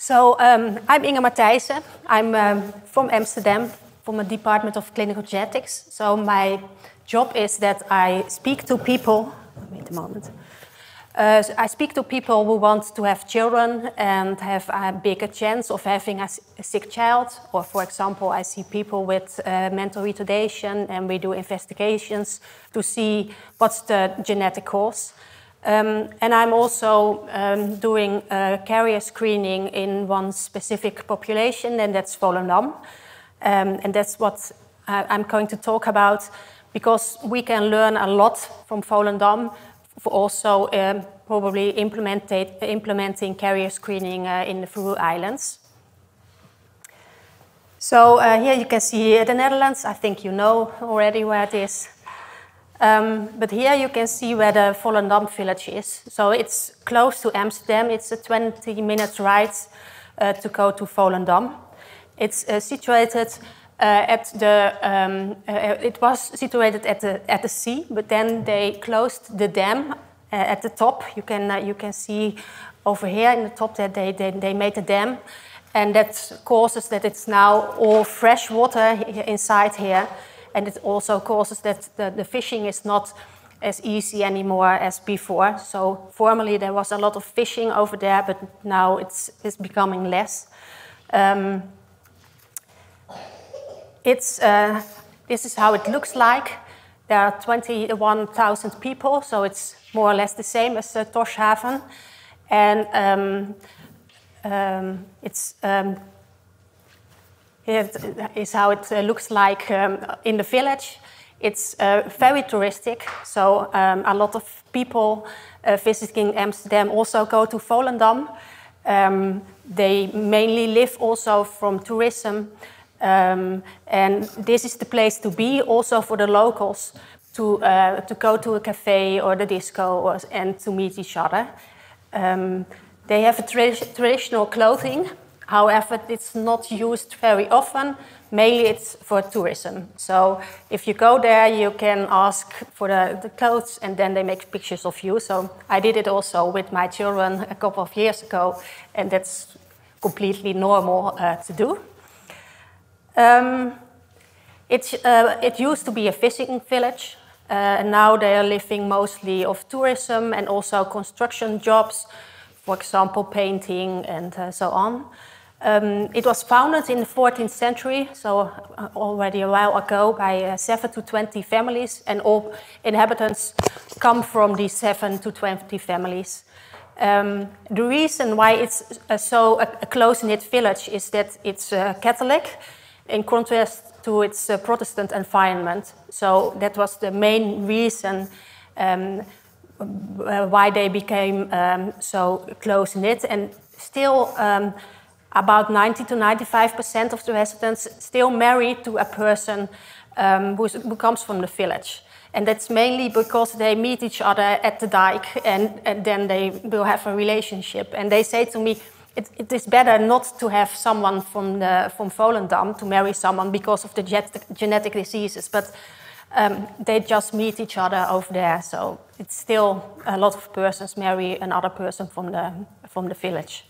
I'm Inge Mathijssen. I'm from Amsterdam, from the Department of Clinical Genetics. So my job is that I speak to people. Wait a moment. I speak to people who want to have children and have a bigger chance of having a sick child. Or, for example, I see people with mental retardation, and we do investigations to see what's the genetic cause. And I'm also doing carrier screening in one specific population, and that's Volendam. And that's what I'm going to talk about, because we can learn a lot from Volendam, for also probably implementing carrier screening in the Faroe Islands. So here you can see the Netherlands. I think you know already where it is. But here you can see where the Volendam village is. So it's close to Amsterdam. It's a 20-minute ride to go to Volendam. It's situated at the. It was situated at the sea, but then they closed the dam at the top. You can see over here in the top that they made a dam, and that causes that it's now all fresh water inside here. And it also causes that the fishing is not as easy anymore as before. So formerly there was a lot of fishing over there, but now it's becoming less. This is how it looks like. There are 21,000 people, so it's more or less the same as Torshaven. And here is how it looks like in the village. It's very touristic, so a lot of people visiting Amsterdam also go to Volendam. They mainly live also from tourism, and this is the place to be also for the locals to go to a cafe or the disco and to meet each other. They have a traditional clothing. However, it's not used very often. Mainly it's for tourism. So if you go there, you can ask for the clothes, and then they make pictures of you. So I did it also with my children a couple of years ago, and that's completely normal to do. It used to be a fishing village, and now they are living mostly of tourism and also construction jobs, for example, painting and so on. It was founded in the 14th century, so already a while ago, by 7 to 20 families, and all inhabitants come from these 7 to 20 families. The reason why it's so a close-knit village is that it's Catholic, in contrast to its Protestant environment. So that was the main reason why they became so close-knit, and still about 90 to 95% of the residents still married to a person who comes from the village. And that's mainly because they meet each other at the dike, and then they will have a relationship. And they say to me, it is better not to have someone from Volendam to marry someone because of the genetic diseases, but they just meet each other over there. So it's still a lot of persons marry another person from the village.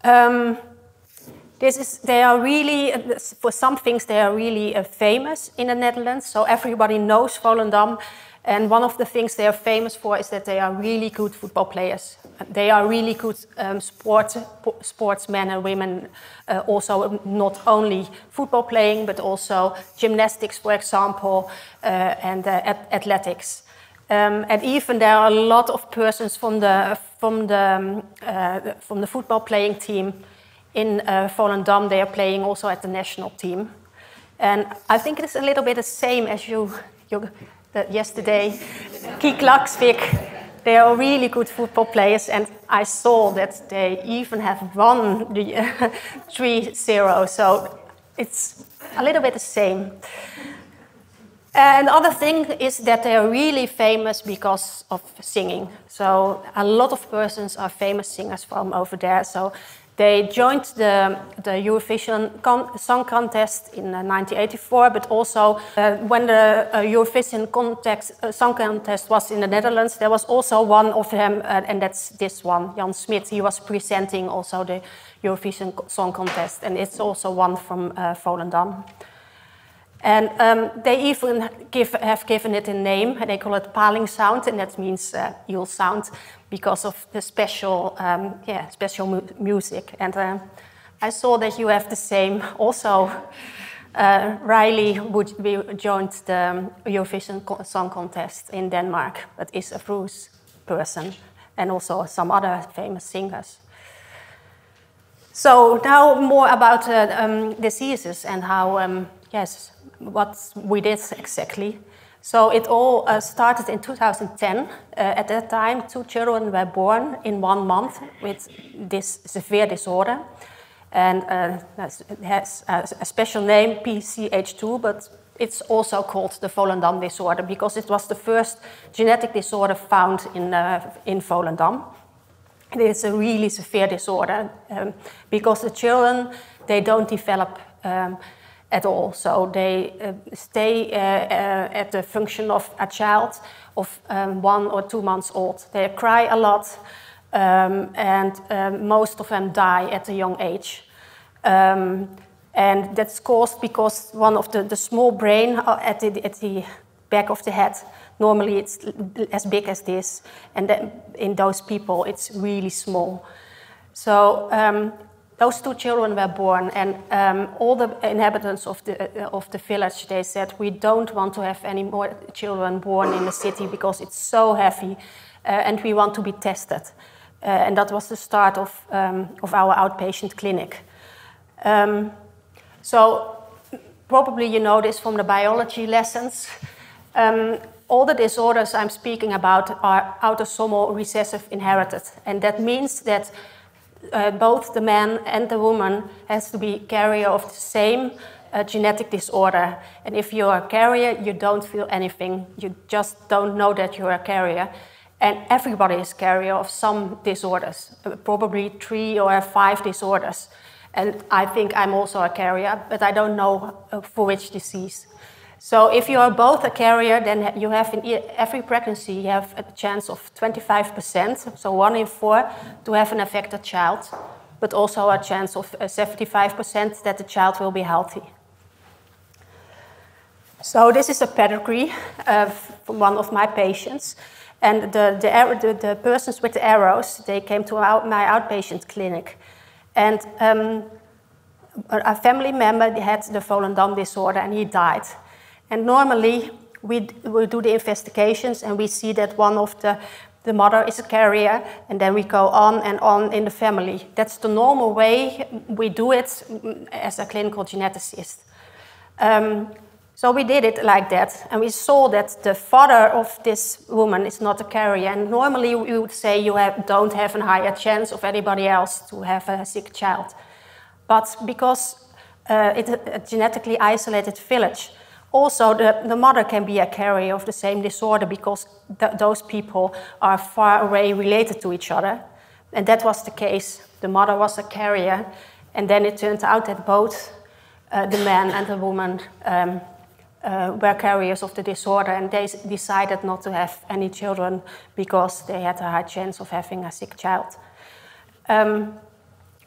They are really, for some things, they are really famous in the Netherlands. So everybody knows Volendam. And one of the things they are famous for is that they are really good football players. They are really good sportsmen and women, also not only football playing, but also gymnastics, for example, and athletics. And even there are a lot of persons from the football playing team in Volendam. They are playing also at the national team. And I think it's a little bit the same as yesterday. Key Klaksvik, they are really good football players, and I saw that they even have won the 3-0, so it's a little bit the same. And the other thing is that they are really famous because of singing. So a lot of persons are famous singers from over there. So They joined the Eurovision Song Contest in 1984, but also when the Eurovision Song Contest was in the Netherlands, there was also one of them, and that's this one, Jan Smit. He was presenting also the Eurovision Song Contest, and it's also one from Volendam. And they even have given it a name, and they call it paling sound, and that means Yule sound, because of the special music. And I saw that you have the same. Also, Riley joined the Eurovision Song Contest in Denmark, but is a Bruce person, and also some other famous singers. So now more about diseases and how, what we did exactly. So it all started in 2010. At that time, 2 children were born in 1 month with this severe disorder. And it has a special name, PCH2, but it's also called the Volendam disorder because it was the first genetic disorder found in Volendam. It is a really severe disorder because the children, they don't develop at all. So they stay at the function of a child of 1 or 2 months old. They cry a lot, and most of them die at a young age. And that's caused because one of the small brain at the back of the head, normally it's as big as this, and then in those people it's really small. So those 2 children were born, and all the inhabitants of the village, they said, we don't want to have any more children born in the city because it's so heavy, and we want to be tested. And that was the start of our outpatient clinic. So probably you know this from the biology lessons. All the disorders I'm speaking about are autosomal recessive inherited, and that means that both the man and the woman has to be carrier of the same genetic disorder. And if you're a carrier, you don't feel anything. You just don't know that you're a carrier. And everybody is carrier of some disorders, probably 3 or 5 disorders. And I think I'm also a carrier, but I don't know for which disease. So if you are both a carrier, then you have in every pregnancy, you have a chance of 25%, so 1 in 4, to have an affected child, but also a chance of 75% that the child will be healthy. So this is a pedigree from one of my patients. And the persons with the arrows, they came to my outpatient clinic. And a family member had the Volendam disorder, and he died. And normally, we do the investigations, and we see that one of the mother is a carrier, and then we go on and on in the family. That's the normal way we do it as a clinical geneticist. So we did it like that, and we saw that the father of this woman is not a carrier. And normally, we would say you don't have a higher chance of anybody else to have a sick child. But because it's a genetically isolated village, also, the mother can be a carrier of the same disorder because those people are far away related to each other. And that was the case. The mother was a carrier, and then it turned out that both the man and the woman were carriers of the disorder, and they decided not to have any children because they had a high chance of having a sick child.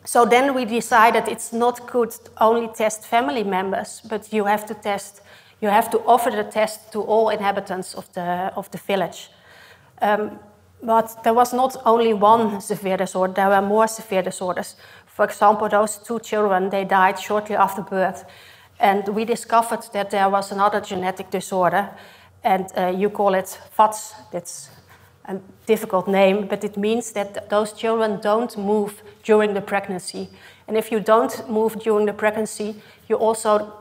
So then we decided it's not good to only test family members, but you have to offer the test to all inhabitants of the village. But there was not only one severe disorder, there were more severe disorders. For example, those 2 children, they died shortly after birth. And we discovered that there was another genetic disorder, and you call it VATS. That's a difficult name, but it means that those children don't move during the pregnancy. And if you don't move during the pregnancy, you also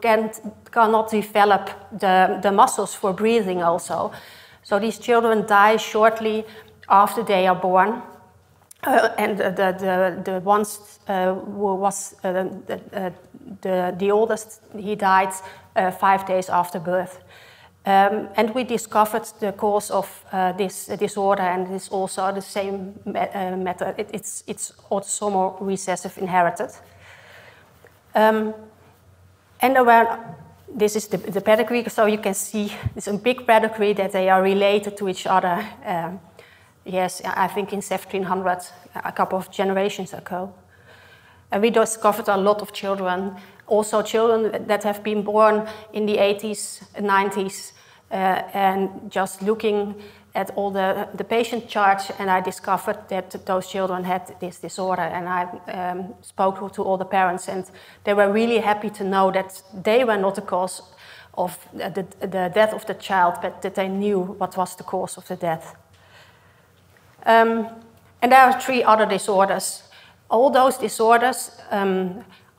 cannot develop the muscles for breathing also. So these children die shortly after they are born. And the ones who was the oldest, he died 5 days after birth. And we discovered the cause of this disorder, and it's also the same method. It's autosomal recessive inherited. And this is the pedigree, so you can see it's a big pedigree that they are related to each other. Yes, I think in 1700, a couple of generations ago. And we discovered a lot of children, also children that have been born in the 80s, 90s, and just looking at all the patient charts, and I discovered that those children had this disorder, and I spoke to all the parents, and they were really happy to know that they were not the cause of the death of the child, but that they knew what was the cause of the death. And there are 3 other disorders. All those disorders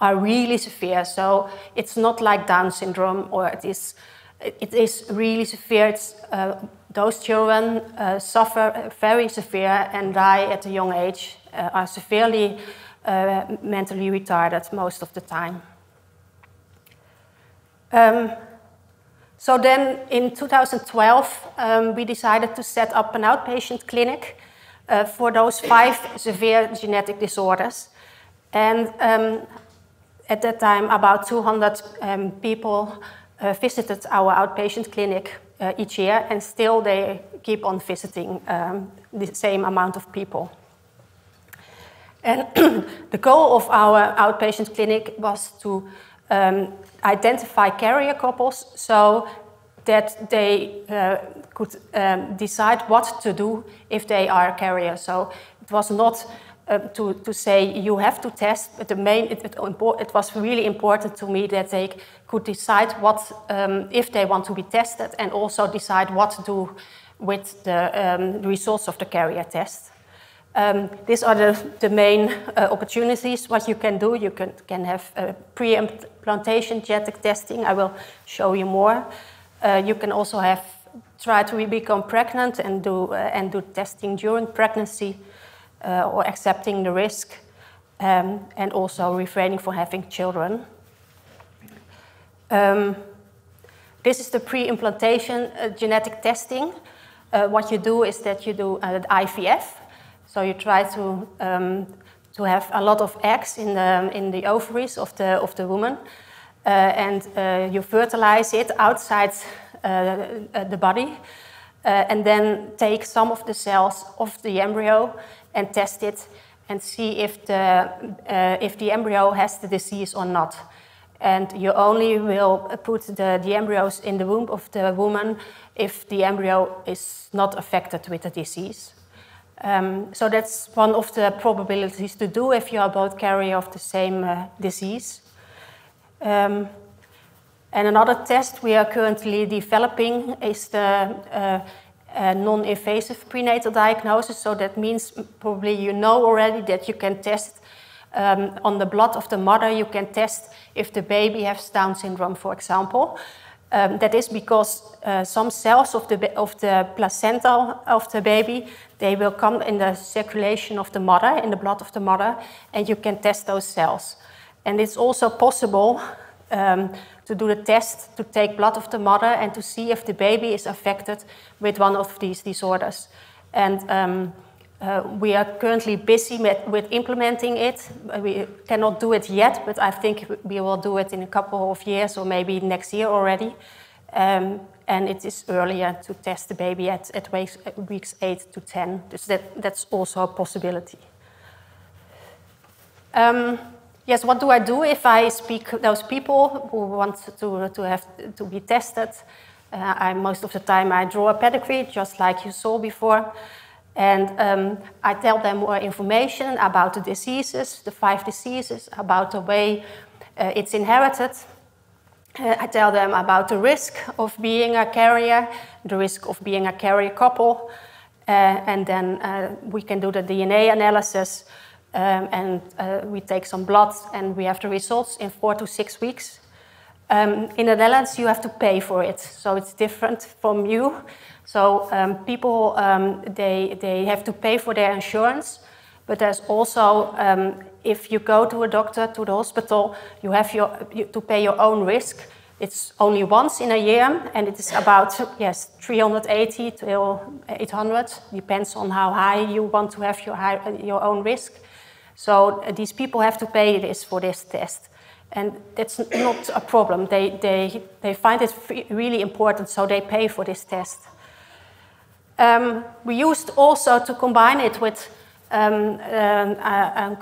are really severe, so it's not like Down syndrome, or it is really severe. It's, those children suffer very severe and die at a young age, are severely mentally retarded most of the time. So then in 2012, we decided to set up an outpatient clinic for those 5 severe genetic disorders. And at that time, about 200 people visited our outpatient clinic each year, and still they keep on visiting the same amount of people. And the goal of our outpatient clinic was to identify carrier couples so that they could decide what to do if they are carriers. So it was not to say you have to test, but it was really important to me that they could decide what if they want to be tested, and also decide what to do with the results of the carrier test. These are the main opportunities. What you can do, you can have pre-implantation genetic testing. I will show you more. You can also try to become pregnant and do testing during pregnancy, or accepting the risk, and also refraining from having children. This is the pre-implantation genetic testing. What you do is that you do IVF. So you try to have a lot of eggs in the ovaries of the woman, and you fertilize it outside the body, and then take some of the cells of the embryo and test it and see if the embryo has the disease or not. And you only will put the embryos in the womb of the woman if the embryo is not affected with the disease. So that's one of the probabilities to do if you are both carrier of the same disease. And another test we are currently developing is the non-invasive prenatal diagnosis. So that means probably you know already that you can test on the blood of the mother. You can test if the baby has Down syndrome, for example. That is because some cells of the placenta of the baby, they will come in the circulation of the mother, in the blood of the mother, and you can test those cells. And it's also possible to do the test, to take blood of the mother and to see if the baby is affected with one of these disorders. And we are currently busy with implementing it. We cannot do it yet, but I think we will do it in a couple of years or maybe next year already. And it is earlier to test the baby at weeks 8 to 10. So that's also a possibility. Yes, what do I do if I speak those people who want to be tested? Most of the time I draw a pedigree, just like you saw before. And I tell them more information about the diseases, the 5 diseases, about the way it's inherited. I tell them about the risk of being a carrier, the risk of being a carrier couple, and then we can do the DNA analysis, and we take some blood, and we have the results in 4 to 6 weeks. In the Netherlands, you have to pay for it, so it's different from you. So people, they have to pay for their insurance, but there's also, if you go to a doctor, to the hospital, you have to pay your own risk. it's only once in a year, and it is about 380 to 800, depends on how high you want to have your own risk. So these people have to pay this for this test. And that's not a problem. They find it really important, so they pay for this test. We used also to combine it with a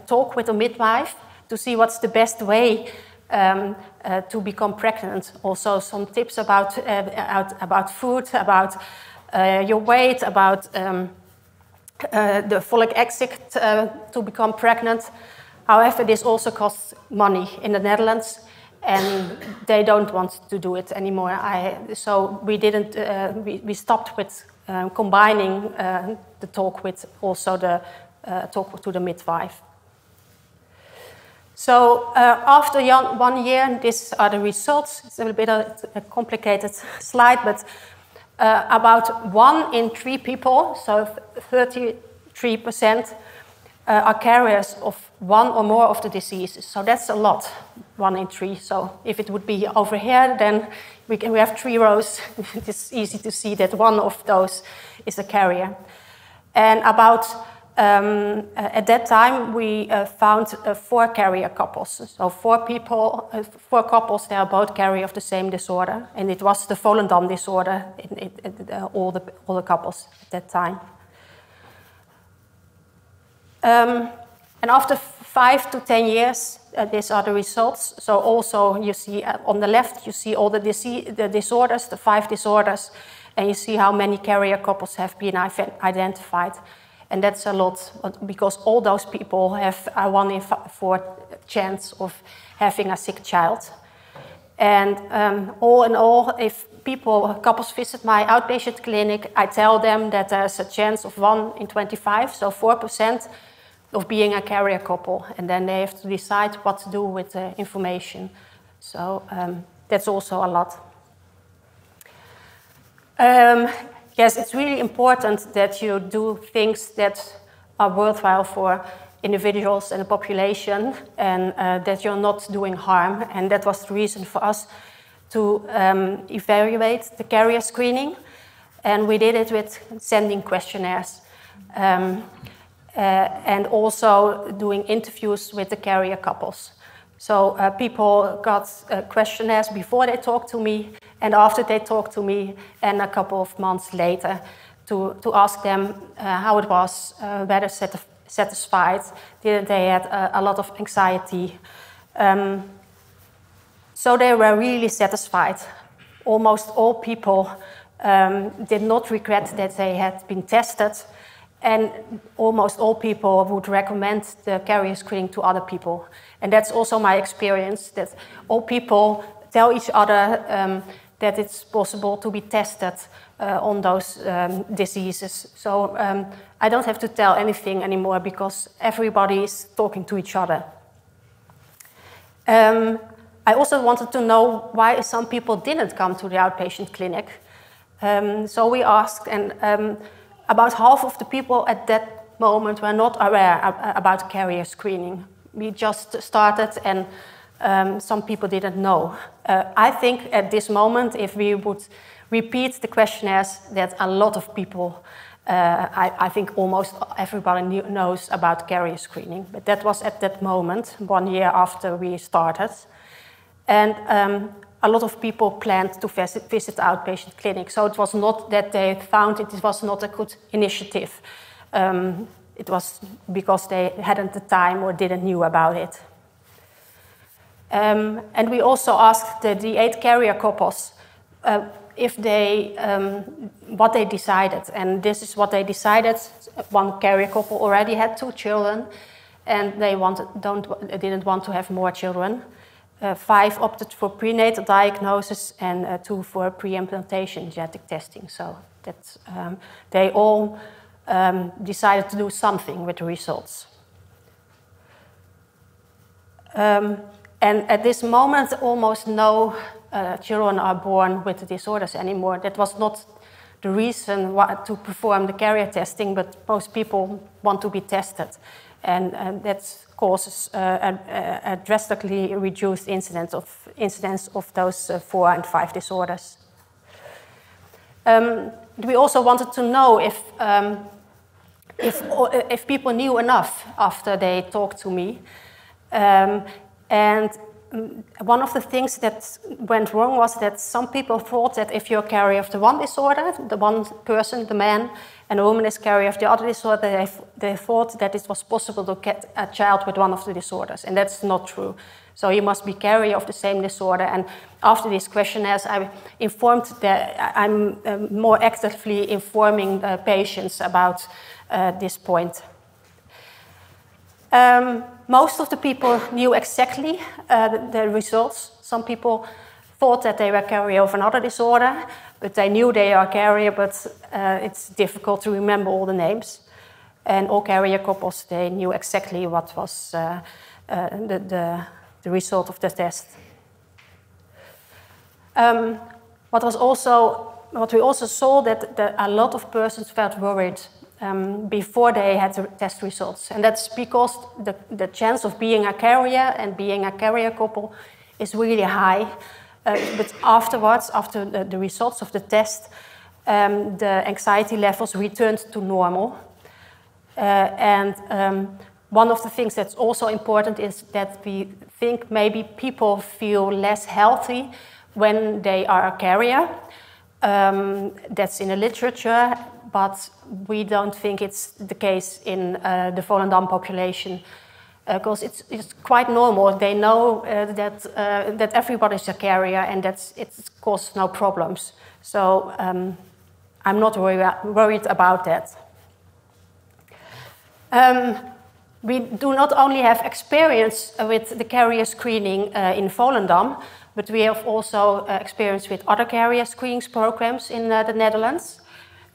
talk with a midwife to see what's the best way to become pregnant. Also some tips about food, about your weight, about the folic acid to become pregnant. However, this also costs money in the Netherlands, and they don't want to do it anymore. So we didn't. We stopped with combining the talk with also the talk to the midwife. So after 1 year, these are the results. It's a little bit of a complicated slide, but about 1 in 3 people, so 33%, are carriers of 1 or more of the diseases. So that's a lot, 1 in 3. So if it would be over here, then we have 3 rows. It's easy to see that 1 of those is a carrier. And about, at that time, we found 4 carrier couples. So 4 couples, they are both carrier of the same disorder. And it was the Volendam disorder in all the couples at that time. And after 5 to 10 years, these are the results. So also you see on the left, you see all the disorders, the 5 disorders, and you see how many carrier couples have been identified. And that's a lot, because all those people have a 1 in 4 chance of having a sick child. And all in all, if couples visit my outpatient clinic, I tell them that there's a chance of 1 in 25, so 4%, of being a carrier couple, and then they have to decide what to do with the information. So that's also a lot. Yes, it's really important that you do things that are worthwhile for individuals and the population, and that you're not doing harm. And that was the reason for us to evaluate the carrier screening, and we did it with sending questionnaires. And also doing interviews with the carrier couples. So people got questionnaires before they talked to me, and after they talked to me, and a couple of months later, to ask them how it was, whether satisfied, did they had a lot of anxiety. So they were really satisfied. Almost all people did not regret that they had been tested. And almost all people would recommend the carrier screening to other people. And that's also my experience, that all people tell each other that it's possible to be tested on those diseases. So I don't have to tell anything anymore, because everybody is talking to each other. I also wanted to know why some people didn't come to the outpatient clinic. So we asked, and about half of the people at that moment were not aware about carrier screening. We just started, and some people didn't know. I think at this moment, if we would repeat the questionnaires, that a lot of people, I think almost everybody knows about carrier screening. But that was at that moment, 1 year after we started. And a lot of people planned to visit outpatient clinics. So it was not that they found it was not a good initiative. It was because they hadn't the time or didn't know about it. And we also asked the 8 carrier couples if they, what they decided. And this is what they decided. 1 carrier couple already had 2 children, and they didn't want to have more children. 5 opted for prenatal diagnosis, and 2 for pre-implantation genetic testing. So that's, they all decided to do something with the results. And at this moment, almost no children are born with the disorders anymore. That was not the reason to perform the carrier testing, but most people want to be tested. and that causes a drastically reduced incidence of those 4 and 5 disorders. We also wanted to know if people knew enough after they talked to me. And one of the things that went wrong was that some people thought that if you're a carrier of the one disorder, the one person, the man, and a woman is carrier of the other disorder, they thought that it was possible to get a child with one of the disorders, and that's not true. So you must be carrier of the same disorder, and after these questionnaires, I'm more actively informing patients about this point. Most of the people knew exactly the results. Some people thought that they were carrier of another disorder, but they knew they are carrier, but it's difficult to remember all the names. And all carrier couples, they knew exactly what was the result of the test. What we also saw that a lot of persons felt worried before they had the test results. And that's because the chance of being a carrier and being a carrier couple is really high. But afterwards, after the results of the test, the anxiety levels returned to normal. One of the things that's also important is that we think maybe people feel less healthy when they are a carrier. That's in the literature, but we don't think it's the case in the Volendam population, because it's quite normal. They know that everybody's a carrier and that it causes no problems. So I'm not worried about that. We do not only have experience with the carrier screening in Volendam, but we have also experience with other carrier screening programs in the Netherlands.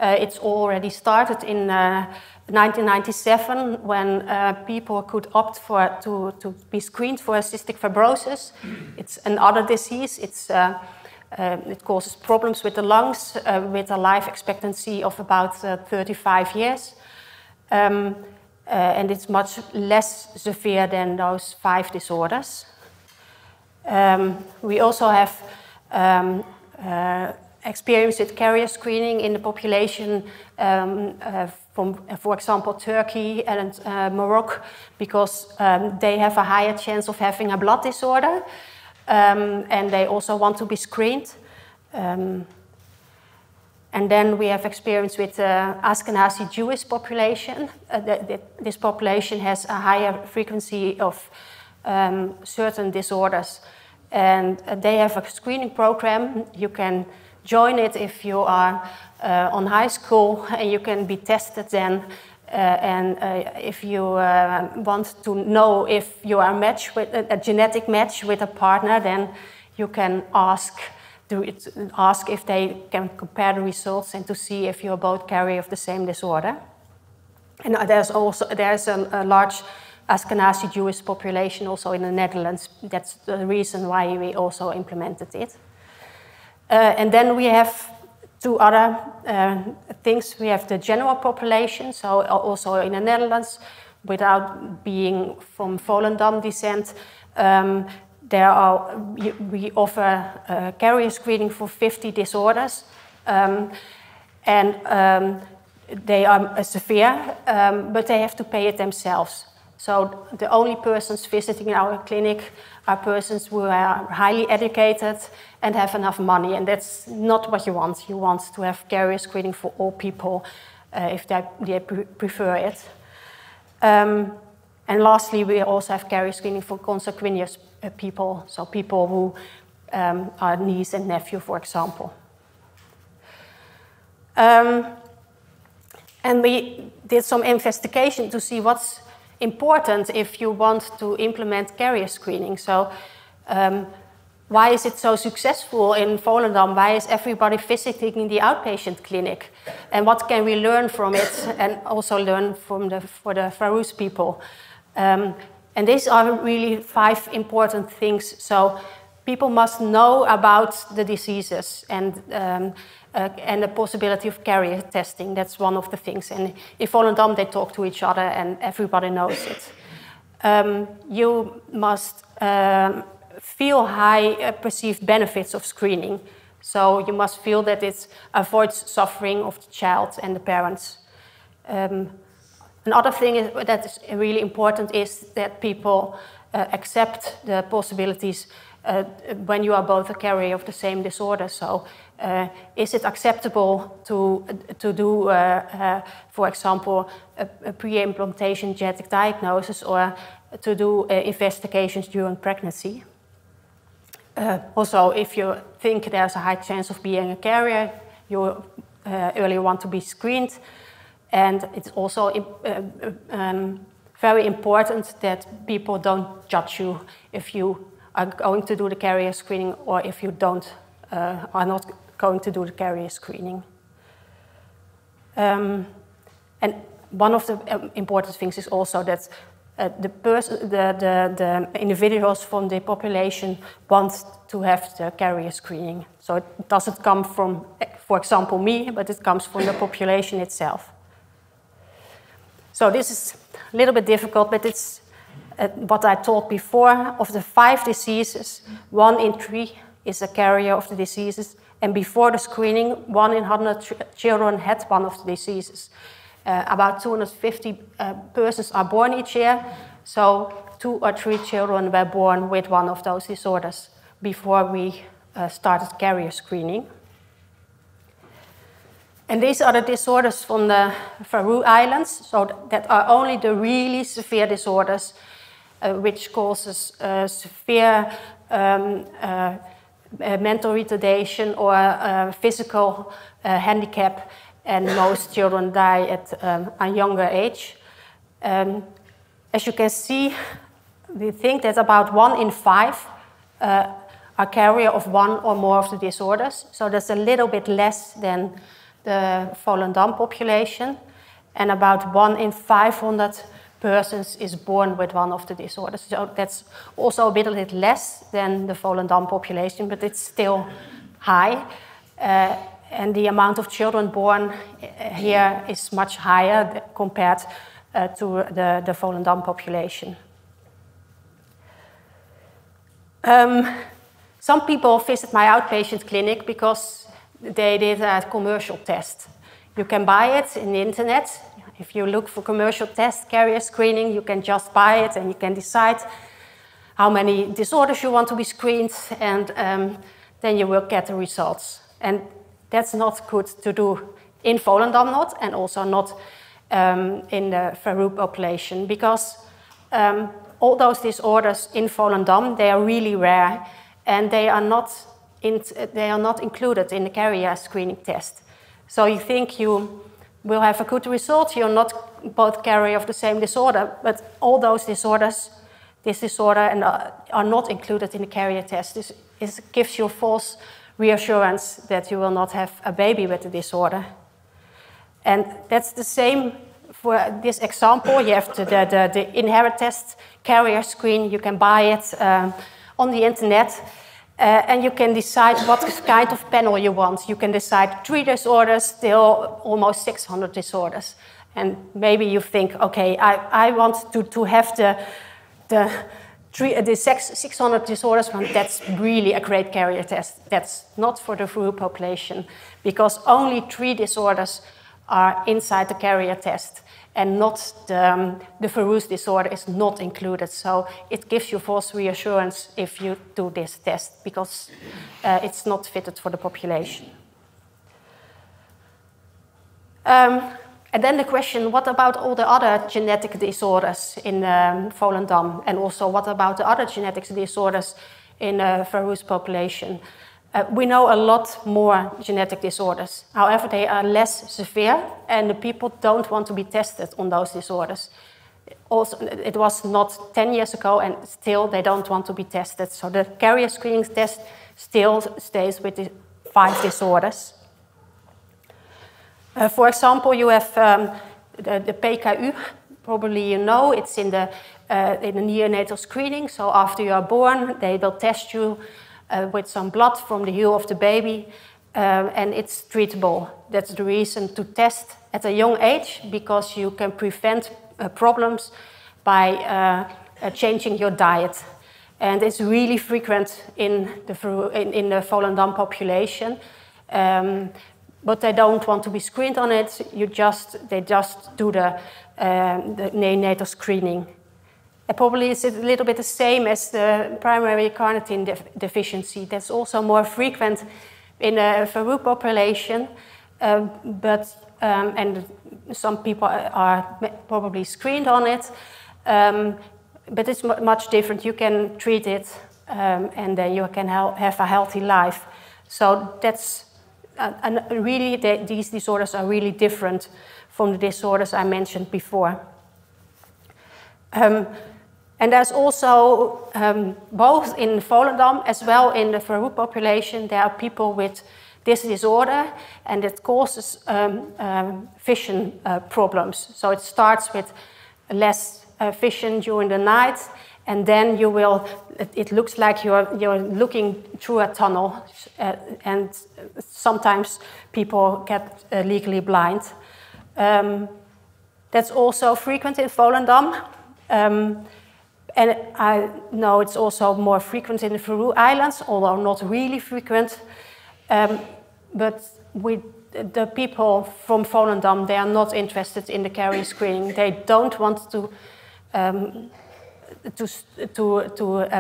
It's already started in 1997 when people could opt to be screened for cystic fibrosis. It's another disease. It causes problems with the lungs with a life expectancy of about 35 years. And it's much less severe than those 5 disorders. We also have experience with carrier screening in the population from, for example, Turkey and Morocco, because they have a higher chance of having a blood disorder, and they also want to be screened. And then we have experience with the Ashkenazi Jewish population. This population has a higher frequency of certain disorders. And they have a screening program. You can join it if you are on high school, and you can be tested then. If you want to know if you are a genetic match with a partner, then you can ask if they can compare the results and to see if you're both carrier of the same disorder. And there's a large Ashkenazi Jewish population also in the Netherlands. That's the reason why we also implemented it. And then we have 2 other things. We have the general population, so also in the Netherlands, without being from Volendam descent. We offer carrier screening for 50 disorders, and they are severe, but they have to pay it themselves. So the only persons visiting our clinic are persons who are highly educated and have enough money, and that's not what you want. You want to have carrier screening for all people if they prefer it. And lastly, we also have carrier screening for consanguineous people, so people who are niece and nephew, for example. And we did some investigation to see what's important if you want to implement carrier screening. So why is it so successful in Volendam? Why is everybody visiting the outpatient clinic? And what can we learn from it, and also learn for the Faroese people? And these are really 5 important things. So people must know about the diseases and the possibility of carrier testing. That's one of the things. And in Volendam, they talk to each other and everybody knows it. You must feel high perceived benefits of screening. So you must feel that it avoids suffering of the child and the parents. Another thing that is really important is that people accept the possibilities when you are both a carrier of the same disorder. So is it acceptable to do, for example, a pre-implantation genetic diagnosis or to do investigations during pregnancy? Also, if you think there's a high chance of being a carrier, you earlier want to be screened. And it's also very important that people don't judge you if you are going to do the carrier screening or if you are not going to do the carrier screening. And one of the important things is also that the individuals from the population want to have the carrier screening. So it doesn't come from, for example, me, but it comes from the population itself. So this is a little bit difficult, but it's what I told before. Of the 5 diseases, 1 in 3 is a carrier of the diseases. And before the screening, 1 in 100 children had one of the diseases. About 250 persons are born each year. So 2 or 3 children were born with one of those disorders before we started carrier screening. And these are the disorders from the Faroe Islands, so that are only the really severe disorders, which causes severe mental retardation or physical handicap, and most children die at a younger age. As you can see, we think that about 1 in 5 are carrier of 1 or more of the disorders, so that's a little bit less than the Volendam population, and about 1 in 500 persons is born with one of the disorders. So that's also a bit less than the Volendam population, but it's still high. And the amount of children born here is much higher compared to the Volendam population. Some people visit my outpatient clinic because they did a commercial test. You can buy it in the internet. If you look for commercial test, carrier screening, you can just buy it and you can decide how many disorders you want to be screened, and then you will get the results. And that's not good to do in Volendam, and also not in the Faroe population, because all those disorders in Volendam, they are really rare, and they are not included in the carrier screening test. So you think you will have a good result, you're not both carrier of the same disorder, but all those disorders, this disorder, and are not included in the carrier test. This gives you false reassurance that you will not have a baby with the disorder. And that's the same for this example. You have the inherit test carrier screen. You can buy it on the internet. And you can decide what kind of panel you want. You can decide 3 disorders till almost 600 disorders. And maybe you think, okay, I want to have the 600 disorders, but that's really a great carrier test. That's not for the full population, because only 3 disorders are inside the carrier test, and not the Faroe disorder is not included. So it gives you false reassurance if you do this test, because it's not fitted for the population. And then the question, what about all the other genetic disorders in Volendam? And also, what about the other genetic disorders in Faroe's population? We know a lot more genetic disorders. However, they are less severe, and the people don't want to be tested on those disorders. Also, it was not 10 years ago, and still they don't want to be tested. So the carrier screening test still stays with the 5 disorders. For example, you have the PKU. Probably you know, it's in the neonatal screening. So after you are born, they will test you with some blood from the heel of the baby, and it's treatable. That's the reason to test at a young age, because you can prevent problems by changing your diet. And it's really frequent in the Volendam population. But they don't want to be screened on it. They just do the neonatal screening. It probably is a little bit the same as the primary carnitine deficiency. That's also more frequent in the fyri population, and some people are probably screened on it. But it's much different. You can treat it, and then you can have a healthy life. So that's really, these disorders are really different from the disorders I mentioned before. And there's also, both in Volendam as well in the fyri population, there are people with this disorder, and it causes vision problems. So it starts with less vision during the night, and then it looks like you're looking through a tunnel, and sometimes people get legally blind. That's also frequent in Volendam, and I know it's also more frequent in the Faroe Islands, although not really frequent. But the people from Volendam, they are not interested in the carrier screening. They don't want to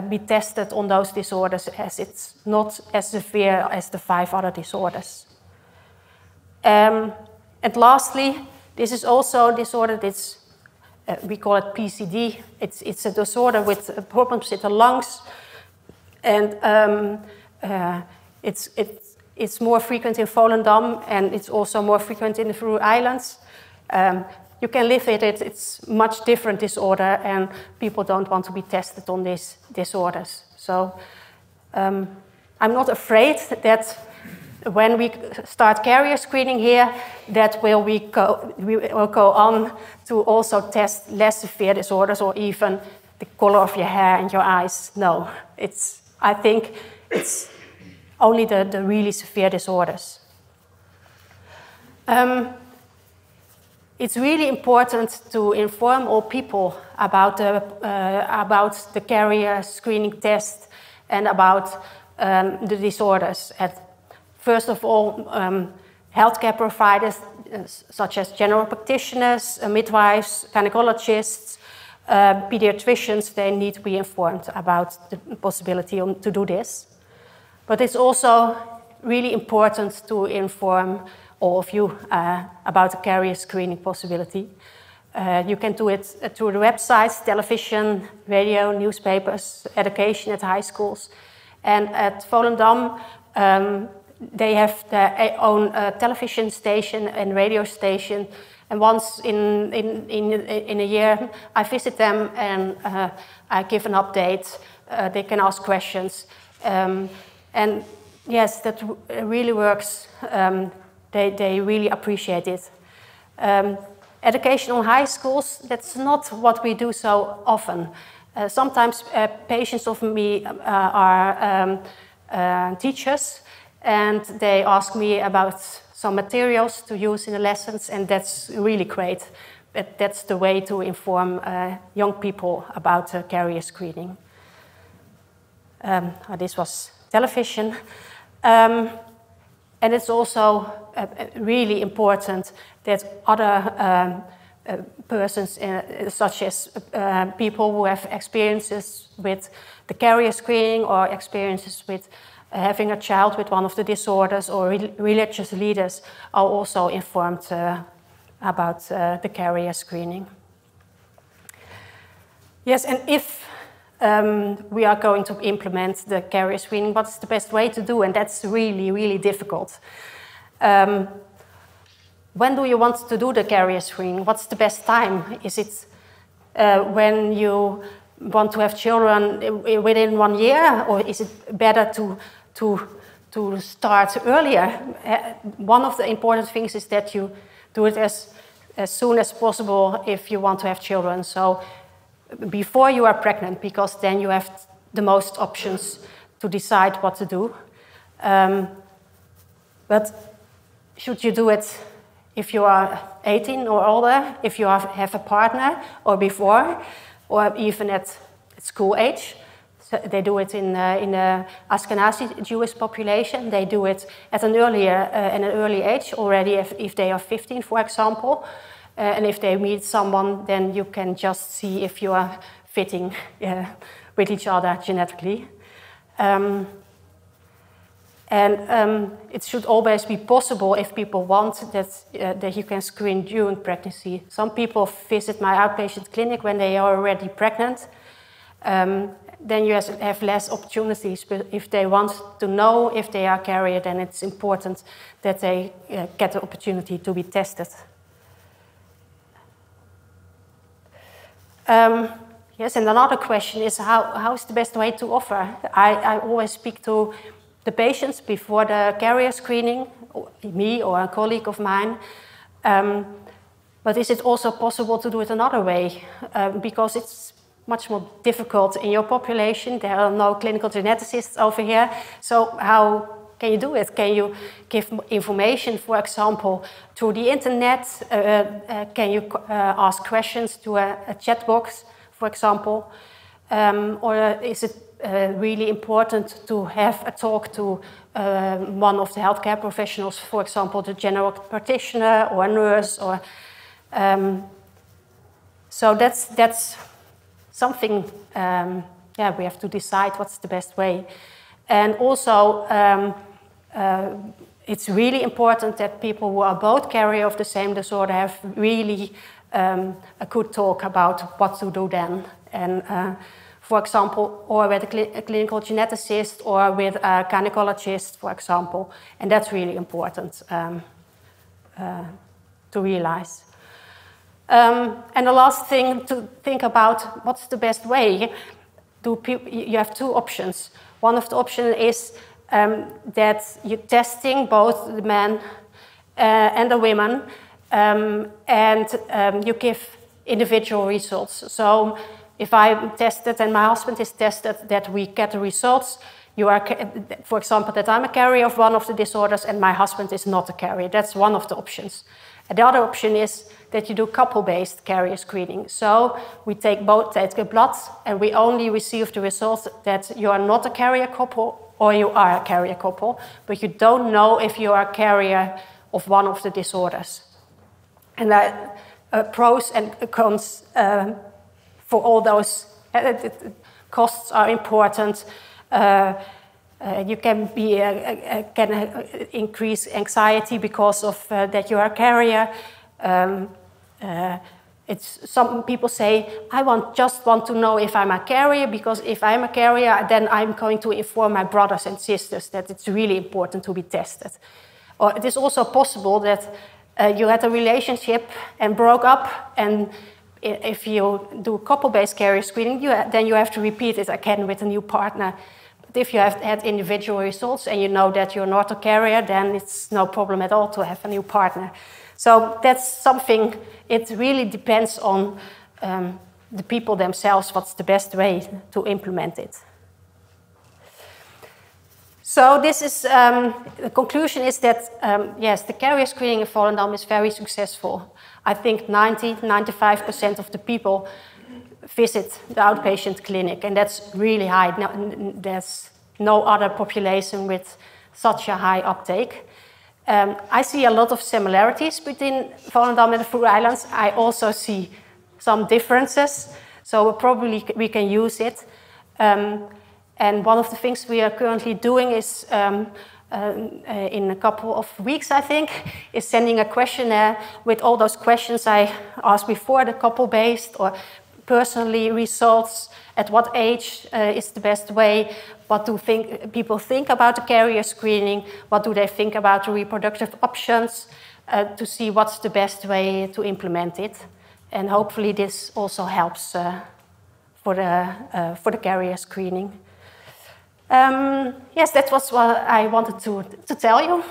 be tested on those disorders, as it's not as severe as the 5 other disorders. And lastly, this is also a disorder that's, we call it PCD. It's a disorder with problems with the lungs, and it's more frequent in Volendam, and it's also more frequent in the Faroe Islands. You can live with it. It's much different disorder, and people don't want to be tested on these disorders. So I'm not afraid that when we start carrier screening here, that we will go on to also test less severe disorders, or even the color of your hair and your eyes. No, I think it's only the really severe disorders. It's really important to inform all people about the carrier screening test and about the disorders. First of all, healthcare providers such as general practitioners, midwives, gynecologists, pediatricians, they need to be informed about the possibility to do this. But it's also really important to inform all of you about the carrier screening possibility. You can do it through the websites, television, radio, newspapers, education at high schools. And at Volendam, they have their own television station and radio station. And once in a year, I visit them and I give an update. They can ask questions. And yes, that really works. They really appreciate it. Education on high schools, that's not what we do so often. Sometimes patients of me are teachers, and they ask me about some materials to use in the lessons, and that's really great. That's the way to inform young people about carrier screening. This was television. And it's also really important that other persons, such as people who have experiences with the carrier screening or experiences with having a child with one of the disorders, or religious leaders, are also informed about the carrier screening. Yes, and if we are going to implement the carrier screening, what's the best way to do? And that's really, really difficult. When do you want to do the carrier screening? What's the best time? Is it when you want to have children within 1 year, or is it better to start earlier? One of the important things is that you do it as soon as possible if you want to have children. So before you are pregnant, because then you have the most options to decide what to do. But should you do it if you are 18 or older, if you have a partner, or before, or even at school age? So they do it in the Ashkenazi Jewish population. They do it at an early age already if they are 15, for example. And if they meet someone, then you can just see if you are fitting with each other genetically. It should always be possible, if people want, that you can screen during pregnancy. Some people visit my outpatient clinic when they are already pregnant. Then you have less opportunities. But if they want to know if they are carrier, then it's important that they get the opportunity to be tested. Yes, and another question is how is the best way to offer? I always speak to the patients before the carrier screening, me or a colleague of mine. But is it also possible to do it another way? Because it's much more difficult in your population. There are no clinical geneticists over here. So how can you do it? Can you give information, for example, through the internet? Can you ask questions to a chat box, for example? Or is it really important to have a talk to one of the healthcare professionals, for example, the general practitioner or a nurse? Or so that's something. We have to decide what's the best way. And also, it's really important that people who are both carrier of the same disorder have really a good talk about what to do then. And for example, or with a clinical geneticist or with a gynecologist, for example. And that's really important to realize. And the last thing to think about, what's the best way? You have two options. One of the options is that you're testing both the men and the women, and you give individual results. So if I'm tested and my husband is tested, that we get the results. You are, for example, that I'm a carrier of one of the disorders and my husband is not a carrier. That's one of the options. And the other option is that you do couple-based carrier screening. So we take blood and we only receive the results that you are not a carrier couple or you are a carrier couple, but you don't know if you are a carrier of one of the disorders. And pros and cons for all those costs are important. You can increase anxiety because of that you are a carrier. Some people say, I just want to know if I'm a carrier, because if I'm a carrier, then I'm going to inform my brothers and sisters that it's really important to be tested. Or it is also possible that you had a relationship and broke up, and if you do couple-based carrier screening, then you have to repeat it again with a new partner. But if you have had individual results and you know that you're not a carrier, then it's no problem at all to have a new partner. So that's something, it really depends on the people themselves, what's the best way to implement it. So this is, the conclusion is that, yes, the carrier screening in Volendam is very successful. I think 90–95% of the people visit the outpatient clinic, and that's really high. There's no other population with such a high uptake. I see a lot of similarities between Volendam and the Faroe Islands. I also see some differences, so probably we can use it. And one of the things we are currently doing is, in a couple of weeks, I think, is sending a questionnaire with all those questions I asked before, the couple-based or personally results, at what age is the best way, what do people think about the carrier screening, what do they think about the reproductive options, to see what's the best way to implement it. And hopefully this also helps for the carrier screening. Yes, that was what I wanted to tell you.